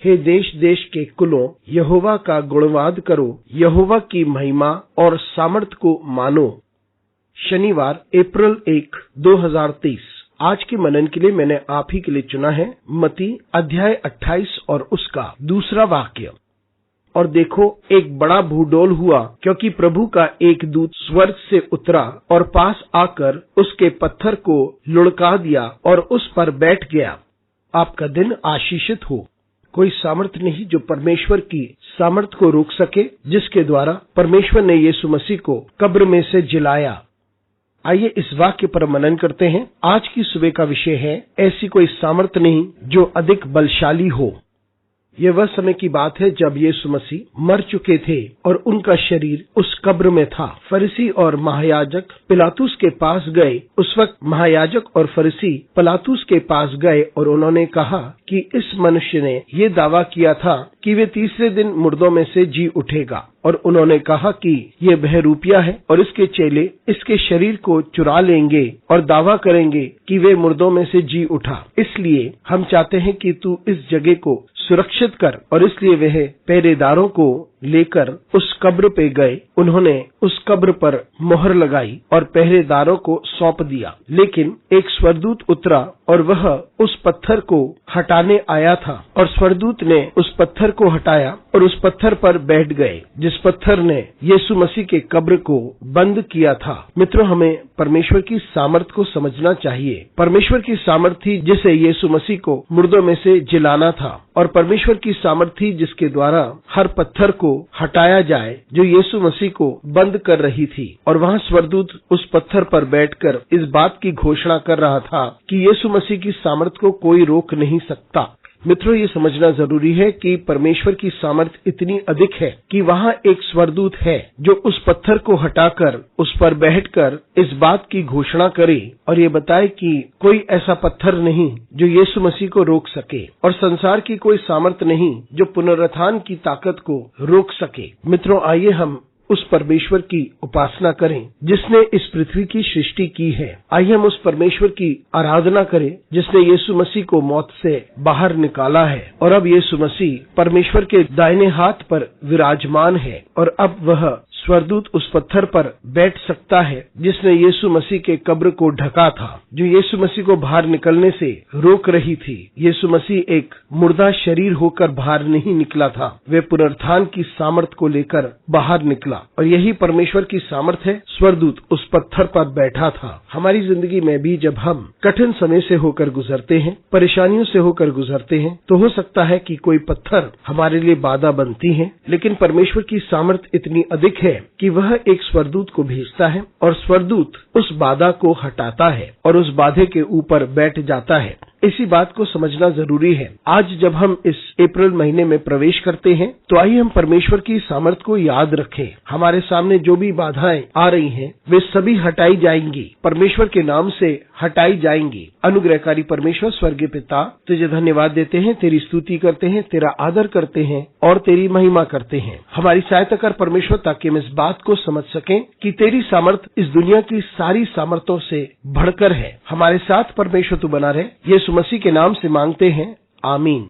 हे देश देश के कुलों, यहोवा का गुणवाद करो, यहोवा की महिमा और सामर्थ को मानो। शनिवार अप्रैल 1, 2023। आज के मनन के लिए मैंने आप ही के लिए चुना है मत्ती अध्याय 28 और उसका 2 वाक्य। और देखो, एक बड़ा भूडोल हुआ, क्योंकि प्रभु का एक दूत स्वर्ग से उतरा और पास आकर उसके पत्थर को लुढ़का दिया और उस पर बैठ गया। आपका दिन आशीषित हो। कोई सामर्थ नहीं जो परमेश्वर की सामर्थ को रोक सके, जिसके द्वारा परमेश्वर ने यीशु मसीह को कब्र में से जिलाया। आइए इस वाक्य पर मनन करते हैं। आज की सुबह का विषय है, ऐसी कोई सामर्थ नहीं जो अधिक बलशाली हो। यह वह समय की बात है जब यीशु मसीह मर चुके थे और उनका शरीर उस कब्र में था। फरीसी और महायाजक पिलातुस के पास गए। उस वक्त महायाजक और फरीसी पिलातुस के पास गए और उन्होंने कहा कि इस मनुष्य ने ये दावा किया था कि वे तीसरे दिन मुर्दों में से जी उठेगा, और उन्होंने कहा कि ये बहरूपिया है और इसके चेले इसके शरीर को चुरा लेंगे और दावा करेंगे कि वे मुर्दों में से जी उठा। इसलिए हम चाहते हैं कि तू इस जगह को सुरक्षित कर। और इसलिए वह पहरेदारों को लेकर उस कब्र पे गए। उन्होंने उस कब्र पर मोहर लगाई और पहरेदारों को सौंप दिया। लेकिन एक स्वर्गदूत उतरा और वह उस पत्थर को हटाने आया था, और स्वर्गदूत ने उस पत्थर को हटाया और उस पत्थर पर बैठ गए जिस पत्थर ने यीशु मसीह के कब्र को बंद किया था। मित्रों, हमें परमेश्वर की सामर्थ को समझना चाहिए। परमेश्वर की सामर्थ थी जिसे यीशु मसीह को मुर्दों में से जिलाना था, और परमेश्वर की सामर्थ थी जिसके द्वारा हर पत्थर को हटाया जाए जो यीशु मसीह को बंद कर रही थी। और वहाँ स्वर्गदूत उस पत्थर पर बैठकर इस बात की घोषणा कर रहा था कि यीशु मसीह की सामर्थ को कोई रोक नहीं सकता। मित्रों, ये समझना जरूरी है कि परमेश्वर की सामर्थ इतनी अधिक है कि वहाँ एक स्वर्गदूत है जो उस पत्थर को हटाकर उस पर बैठकर इस बात की घोषणा करे और ये बताए कि कोई ऐसा पत्थर नहीं जो यीशु मसीह को रोक सके, और संसार की कोई सामर्थ नहीं जो पुनरुत्थान की ताकत को रोक सके। मित्रों, आइए हम उस परमेश्वर की उपासना करें जिसने इस पृथ्वी की सृष्टि की है। आइए हम उस परमेश्वर की आराधना करें जिसने यीशु मसीह को मौत से बाहर निकाला है, और अब यीशु मसीह परमेश्वर के दाहिने हाथ पर विराजमान है, और अब वह स्वर्गदूत उस पत्थर पर बैठ सकता है जिसने यीशु मसीह के कब्र को ढका था, जो यीशु मसीह को बाहर निकलने से रोक रही थी। यीशु मसीह एक मुर्दा शरीर होकर बाहर नहीं निकला था, वे पुनरुत्थान की सामर्थ को लेकर बाहर निकला, और यही परमेश्वर की सामर्थ है। स्वर्गदूत उस पत्थर पर बैठा था। हमारी जिंदगी में भी जब हम कठिन समय से होकर गुजरते हैं, परेशानियों से होकर गुजरते हैं, तो हो सकता है कि कोई पत्थर हमारे लिए बाधा बनती है, लेकिन परमेश्वर की सामर्थ इतनी अधिक है कि वह एक स्वर्गदूत को भेजता है और स्वर्गदूत उस बाधा को हटाता है और उस बाधे के ऊपर बैठ जाता है। इसी बात को समझना जरूरी है। आज जब हम इस अप्रैल महीने में प्रवेश करते हैं, तो आइए हम परमेश्वर की सामर्थ को याद रखें। हमारे सामने जो भी बाधाएं आ रही हैं, वे सभी हटाई जाएंगी, परमेश्वर के नाम से हटाई जाएंगी। अनुग्रहकारी परमेश्वर स्वर्गीय पिता, तुझे धन्यवाद देते हैं, तेरी स्तुति करते हैं, तेरा आदर करते हैं और तेरी महिमा करते हैं। हमारी सहायता कर परमेश्वर, ताकि हम इस बात को समझ सकें कि तेरी सामर्थ इस दुनिया की सारी सामर्थों से बढ़कर है। हमारे साथ परमेश्वर तू बना रहे। यीशु मसीह के नाम से मांगते हैं, आमीन।